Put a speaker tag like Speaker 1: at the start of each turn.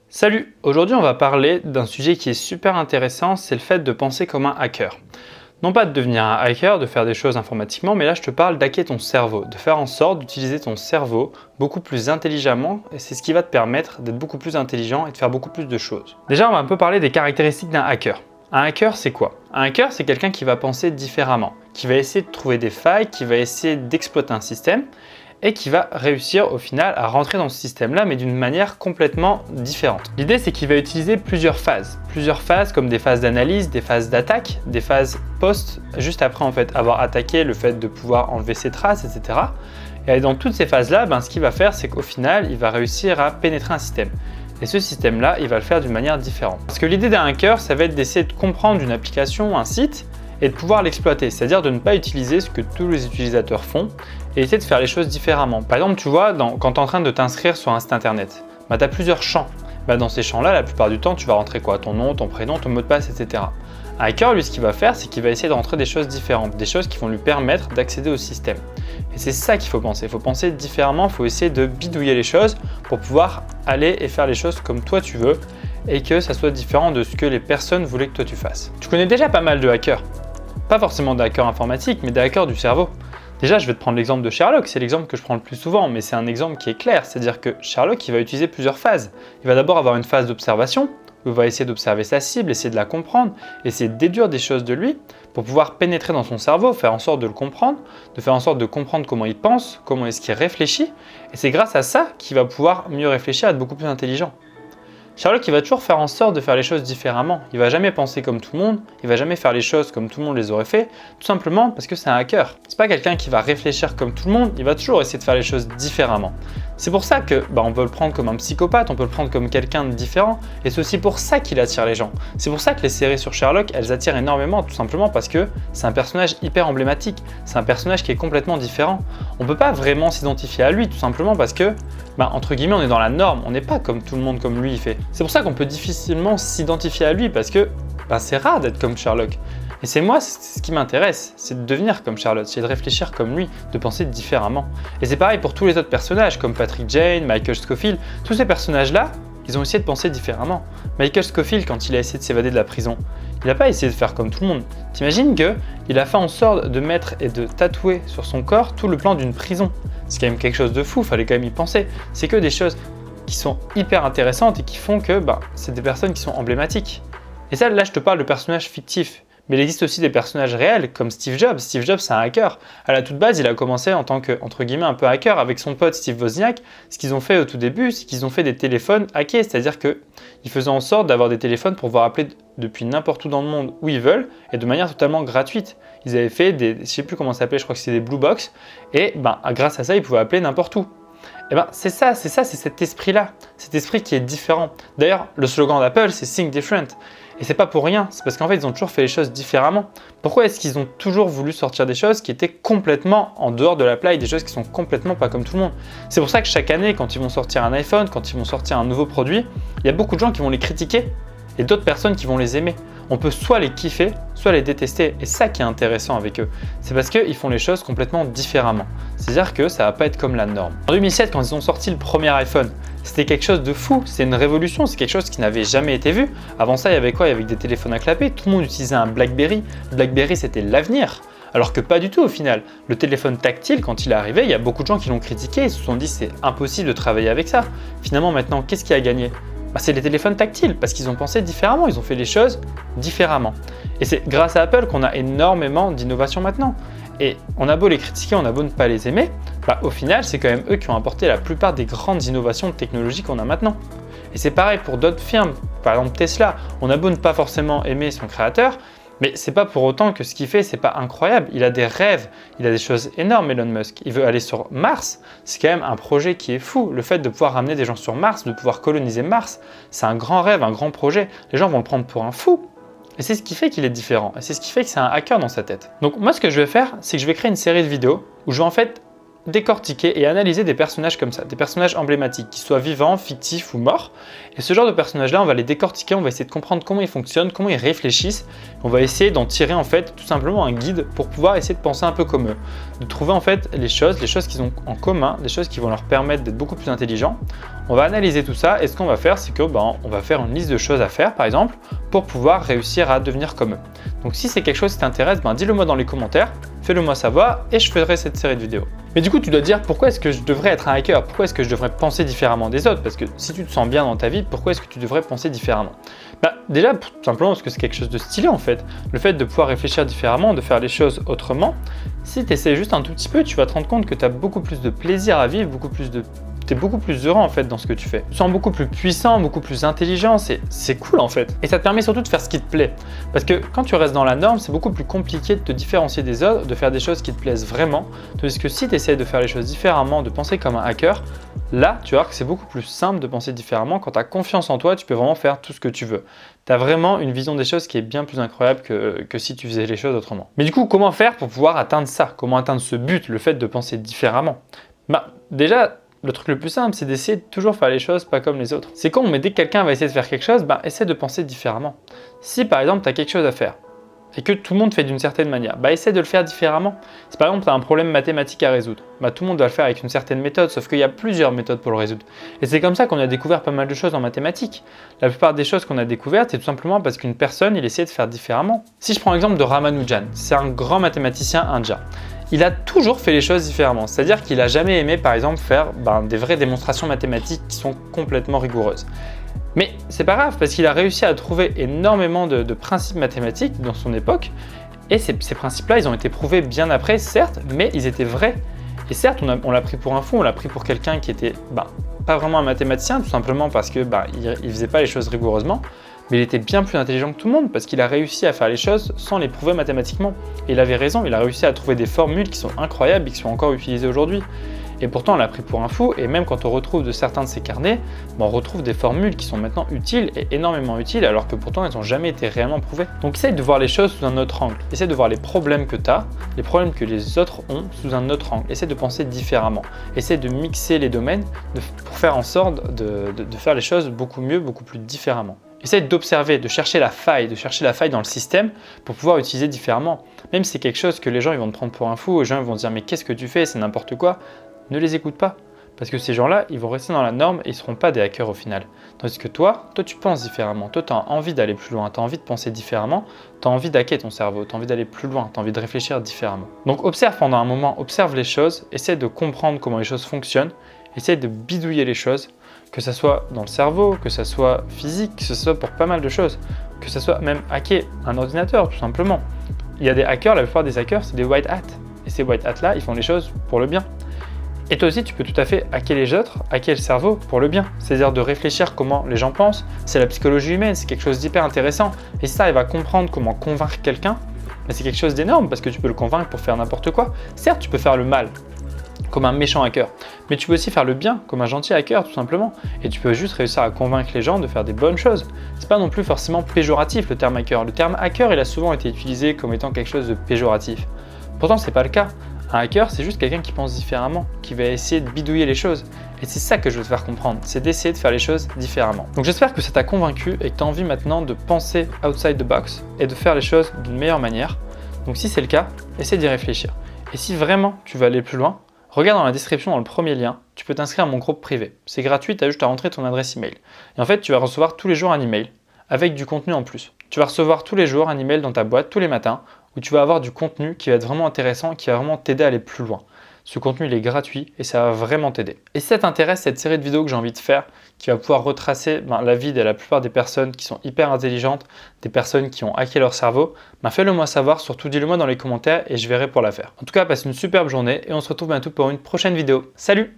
Speaker 1: Salut! Aujourd'hui on va parler d'un sujet qui est super intéressant, c'est le fait de penser comme un hacker. Non pas de devenir un hacker, de faire des choses informatiquement, mais là je te parle d'hacker ton cerveau, de faire en sorte d'utiliser ton cerveau beaucoup plus intelligemment et c'est ce qui va te permettre d'être beaucoup plus intelligent et de faire beaucoup plus de choses. Déjà on va un peu parler des caractéristiques d'un hacker. Un hacker c'est quoi? Un hacker c'est quelqu'un qui va penser différemment, qui va essayer de trouver des failles, qui va essayer d'exploiter un système et qui va réussir au final à rentrer dans ce système-là, mais d'une manière complètement différente. L'idée, c'est qu'il va utiliser plusieurs phases comme des phases d'analyse, des phases d'attaque, des phases post, juste après en fait avoir attaqué, le fait de pouvoir enlever ses traces, etc. Et dans toutes ces phases-là, ce qu'il va faire, c'est qu'au final, il va réussir à pénétrer un système. Et ce système-là, il va le faire d'une manière différente. Parce que l'idée d'un hacker, ça va être d'essayer de comprendre une application, un site, et de pouvoir l'exploiter, c'est-à-dire de ne pas utiliser ce que tous les utilisateurs font et essayer de faire les choses différemment. Par exemple, tu vois, quand tu es en train de t'inscrire sur un site internet, tu as plusieurs champs. Dans ces champs-là, la plupart du temps, tu vas rentrer quoi? Ton nom, ton prénom, ton mot de passe, etc. Un hacker, lui, ce qu'il va faire, c'est qu'il va essayer de rentrer des choses différentes, des choses qui vont lui permettre d'accéder au système. Et c'est ça qu'il faut penser. Il faut penser différemment, il faut essayer de bidouiller les choses pour pouvoir aller et faire les choses comme toi tu veux et que ça soit différent de ce que les personnes voulaient que toi tu fasses. Tu connais déjà pas mal de hackers. Pas forcément des hackers informatiques, mais des hackers du cerveau. Déjà, je vais te prendre l'exemple de Sherlock, c'est l'exemple que je prends le plus souvent, mais c'est un exemple qui est clair, c'est-à-dire que Sherlock, il va utiliser plusieurs phases. Il va d'abord avoir une phase d'observation, où il va essayer d'observer sa cible, essayer de la comprendre, essayer de déduire des choses de lui, pour pouvoir pénétrer dans son cerveau, faire en sorte de le comprendre, de faire en sorte de comprendre comment il pense, comment est-ce qu'il réfléchit, et c'est grâce à ça qu'il va pouvoir mieux réfléchir, être beaucoup plus intelligent. Sherlock, il va toujours faire en sorte de faire les choses différemment. Il va jamais penser comme tout le monde, il va jamais faire les choses comme tout le monde les aurait fait, tout simplement parce que c'est un hacker. C'est pas quelqu'un qui va réfléchir comme tout le monde, il va toujours essayer de faire les choses différemment. C'est pour ça que on peut le prendre comme un psychopathe, on peut le prendre comme quelqu'un de différent, et c'est aussi pour ça qu'il attire les gens. C'est pour ça que les séries sur Sherlock, elles attirent énormément, tout simplement parce que c'est un personnage hyper emblématique, c'est un personnage qui est complètement différent. On peut pas vraiment s'identifier à lui, tout simplement parce que, entre guillemets, on est dans la norme, on n'est pas comme tout le monde comme lui il fait. C'est pour ça qu'on peut difficilement s'identifier à lui parce que c'est rare d'être comme Sherlock. Et c'est ce qui m'intéresse, c'est de devenir comme Sherlock, c'est de réfléchir comme lui, de penser différemment. Et c'est pareil pour tous les autres personnages comme Patrick Jane, Michael Scofield, tous ces personnages-là, ils ont essayé de penser différemment. Michael Scofield, quand il a essayé de s'évader de la prison, il n'a pas essayé de faire comme tout le monde. T'imagines qu'il a fait en sorte de mettre et de tatouer sur son corps tout le plan d'une prison. C'est quand même quelque chose de fou, fallait quand même y penser. C'est que des choses qui sont hyper intéressantes et qui font que c'est des personnes qui sont emblématiques. Et ça, là, je te parle de personnages fictifs. Mais il existe aussi des personnages réels comme Steve Jobs. Steve Jobs, c'est un hacker. À la toute base, il a commencé en tant que, entre guillemets, un peu hacker avec son pote Steve Wozniak. Ce qu'ils ont fait au tout début, c'est qu'ils ont fait des téléphones hackés. C'est-à-dire qu'ils faisaient en sorte d'avoir des téléphones pour pouvoir appeler depuis n'importe où dans le monde où ils veulent et de manière totalement gratuite. Ils avaient fait je ne sais plus comment ça s'appelait, je crois que c'était des Blue Box. Et grâce à ça, ils pouvaient appeler n'importe où. C'est cet esprit-là, cet esprit qui est différent. D'ailleurs, le slogan d'Apple, c'est Think Different. Et c'est pas pour rien, c'est parce qu'en fait, ils ont toujours fait les choses différemment. Pourquoi est-ce qu'ils ont toujours voulu sortir des choses qui étaient complètement en dehors de la plaque, des choses qui sont complètement pas comme tout le monde? C'est pour ça que chaque année, quand ils vont sortir un iPhone, quand ils vont sortir un nouveau produit, il y a beaucoup de gens qui vont les critiquer et d'autres personnes qui vont les aimer. On peut soit les kiffer, soit les détester. Et ça qui est intéressant avec eux, c'est parce qu'ils font les choses complètement différemment. C'est-à-dire que ça va pas être comme la norme. En 2007, quand ils ont sorti le premier iPhone, c'était quelque chose de fou, c'est une révolution, c'est quelque chose qui n'avait jamais été vu. Avant ça, il y avait quoi? Il y avait des téléphones à clapper, tout le monde utilisait un BlackBerry. Le BlackBerry, c'était l'avenir. Alors que pas du tout au final. Le téléphone tactile, quand il est arrivé, il y a beaucoup de gens qui l'ont critiqué, ils se sont dit c'est impossible de travailler avec ça. Finalement, maintenant, qu'est-ce qui a gagné? C'est les téléphones tactiles, parce qu'ils ont pensé différemment, ils ont fait les choses différemment. Et c'est grâce à Apple qu'on a énormément d'innovations maintenant. Et on a beau les critiquer, on a beau ne pas les aimer, au final, c'est quand même eux qui ont apporté la plupart des grandes innovations technologiques qu'on a maintenant. Et c'est pareil pour d'autres firmes, par exemple Tesla, on a beau ne pas forcément aimer son créateur, mais c'est pas pour autant que ce qu'il fait, c'est pas incroyable. Il a des rêves, il a des choses énormes, Elon Musk. Il veut aller sur Mars, c'est quand même un projet qui est fou. Le fait de pouvoir ramener des gens sur Mars, de pouvoir coloniser Mars, c'est un grand rêve, un grand projet. Les gens vont le prendre pour un fou. Et c'est ce qui fait qu'il est différent. Et c'est ce qui fait que c'est un hacker dans sa tête. Donc moi, ce que je vais faire, c'est que je vais créer une série de vidéos où je vais en fait décortiquer et analyser des personnages comme ça, des personnages emblématiques, qu'ils soient vivants, fictifs ou morts. Et ce genre de personnages-là, on va les décortiquer, on va essayer de comprendre comment ils fonctionnent, comment ils réfléchissent. On va essayer d'en tirer en fait tout simplement un guide pour pouvoir essayer de penser un peu comme eux, de trouver en fait les choses qu'ils ont en commun, les choses qui vont leur permettre d'être beaucoup plus intelligents. On va analyser tout ça et ce qu'on va faire, c'est que on va faire une liste de choses à faire par exemple pour pouvoir réussir à devenir comme eux. Donc si c'est quelque chose qui t'intéresse, dis-le moi dans les commentaires, fais-le moi savoir et je ferai cette série de vidéos. Mais du coup, tu dois te dire pourquoi est-ce que je devrais être un hacker? Pourquoi est-ce que je devrais penser différemment des autres? Parce que si tu te sens bien dans ta vie, pourquoi est-ce que tu devrais penser différemment? Déjà, tout simplement parce que c'est quelque chose de stylé en fait. Le fait de pouvoir réfléchir différemment, de faire les choses autrement, si tu essaies juste un tout petit peu, tu vas te rendre compte que tu as beaucoup plus de plaisir à vivre, t'es beaucoup plus heureux en fait dans ce que tu fais. Tu te sens beaucoup plus puissant, beaucoup plus intelligent, c'est cool en fait. Et ça te permet surtout de faire ce qui te plaît. Parce que quand tu restes dans la norme, c'est beaucoup plus compliqué de te différencier des autres, de faire des choses qui te plaisent vraiment. Tandis que si tu essaies de faire les choses différemment, de penser comme un hacker, là tu vas voir que c'est beaucoup plus simple de penser différemment. Quand tu as confiance en toi, tu peux vraiment faire tout ce que tu veux. Tu as vraiment une vision des choses qui est bien plus incroyable que si tu faisais les choses autrement. Mais du coup, comment faire pour pouvoir atteindre ça? Comment atteindre ce but, le fait de penser différemment? Déjà, le truc le plus simple, c'est d'essayer de toujours faire les choses pas comme les autres. C'est con, mais dès que quelqu'un va essayer de faire quelque chose, essaie de penser différemment. Si par exemple, tu as quelque chose à faire et que tout le monde fait d'une certaine manière, essaie de le faire différemment. Si par exemple, tu as un problème mathématique à résoudre, tout le monde doit le faire avec une certaine méthode, sauf qu'il y a plusieurs méthodes pour le résoudre. Et c'est comme ça qu'on a découvert pas mal de choses en mathématiques. La plupart des choses qu'on a découvertes, c'est tout simplement parce qu'une personne, il essayait de faire différemment. Si je prends l'exemple de Ramanujan, c'est un grand mathématicien indien. Il a toujours fait les choses différemment, c'est-à-dire qu'il n'a jamais aimé par exemple faire des vraies démonstrations mathématiques qui sont complètement rigoureuses. Mais c'est pas grave parce qu'il a réussi à trouver énormément de principes mathématiques dans son époque et ces principes-là, ils ont été prouvés bien après, certes, mais ils étaient vrais. Et certes, on l'a pris pour un fou, on l'a pris pour quelqu'un qui était pas vraiment un mathématicien, tout simplement parce que il faisait pas les choses rigoureusement. Mais il était bien plus intelligent que tout le monde parce qu'il a réussi à faire les choses sans les prouver mathématiquement. Et il avait raison, il a réussi à trouver des formules qui sont incroyables et qui sont encore utilisées aujourd'hui. Et pourtant, on l'a pris pour un fou, et même quand on retrouve de certains de ses carnets, on retrouve des formules qui sont maintenant utiles et énormément utiles, alors que pourtant elles n'ont jamais été réellement prouvées. Donc essaye de voir les choses sous un autre angle. Essaye de voir les problèmes que tu as, les problèmes que les autres ont sous un autre angle. Essaye de penser différemment. Essaye de mixer les domaines pour faire en sorte de faire les choses beaucoup mieux, beaucoup plus différemment. Essaye d'observer, de chercher la faille dans le système pour pouvoir utiliser différemment. Même si c'est quelque chose que les gens ils vont te prendre pour un fou, les gens ils vont te dire mais qu'est-ce que tu fais, c'est n'importe quoi, ne les écoute pas. Parce que ces gens-là, ils vont rester dans la norme et ils ne seront pas des hackers au final. Tandis que toi tu penses différemment, toi tu as envie d'aller plus loin, tu as envie de penser différemment, tu as envie d'hacker ton cerveau, tu as envie d'aller plus loin, tu as envie de réfléchir différemment. Donc observe pendant un moment, observe les choses, essaie de comprendre comment les choses fonctionnent, essaie de bidouiller les choses, que ça soit dans le cerveau, que ça soit physique, que ce soit pour pas mal de choses, que ça soit même hacker un ordinateur tout simplement. Il y a des hackers, la plupart des hackers c'est des white hats. Et ces white hats là, ils font les choses pour le bien. Et toi aussi, tu peux tout à fait hacker les autres, hacker le cerveau pour le bien. C'est-à-dire de réfléchir comment les gens pensent. C'est la psychologie humaine, c'est quelque chose d'hyper intéressant. Et si tu arrives à comprendre comment convaincre quelqu'un, c'est quelque chose d'énorme parce que tu peux le convaincre pour faire n'importe quoi. Certes, tu peux faire le mal, comme un méchant hacker, mais tu peux aussi faire le bien, comme un gentil hacker tout simplement. Et tu peux juste réussir à convaincre les gens de faire des bonnes choses. C'est pas non plus forcément péjoratif le terme hacker. Le terme hacker, il a souvent été utilisé comme étant quelque chose de péjoratif. Pourtant, c'est pas le cas. Un hacker, c'est juste quelqu'un qui pense différemment, qui va essayer de bidouiller les choses. Et c'est ça que je veux te faire comprendre, c'est d'essayer de faire les choses différemment. Donc j'espère que ça t'a convaincu et que tu as envie maintenant de penser outside the box et de faire les choses d'une meilleure manière. Donc si c'est le cas, essaie d'y réfléchir. Et si vraiment tu veux aller plus loin, regarde dans la description, dans le premier lien, tu peux t'inscrire à mon groupe privé. C'est gratuit, tu as juste à rentrer ton adresse email. Et en fait, tu vas recevoir tous les jours un email avec du contenu en plus. Tu vas recevoir tous les jours un email dans ta boîte, tous les matins, où tu vas avoir du contenu qui va être vraiment intéressant, qui va vraiment t'aider à aller plus loin. Ce contenu, il est gratuit et ça va vraiment t'aider. Et si ça t'intéresse, cette série de vidéos que j'ai envie de faire, qui va pouvoir retracer la vie de la plupart des personnes qui sont hyper intelligentes, des personnes qui ont hacké leur cerveau, fais-le moi savoir, surtout dis-le moi dans les commentaires et je verrai pour la faire. En tout cas, passe une superbe journée et on se retrouve bientôt pour une prochaine vidéo. Salut!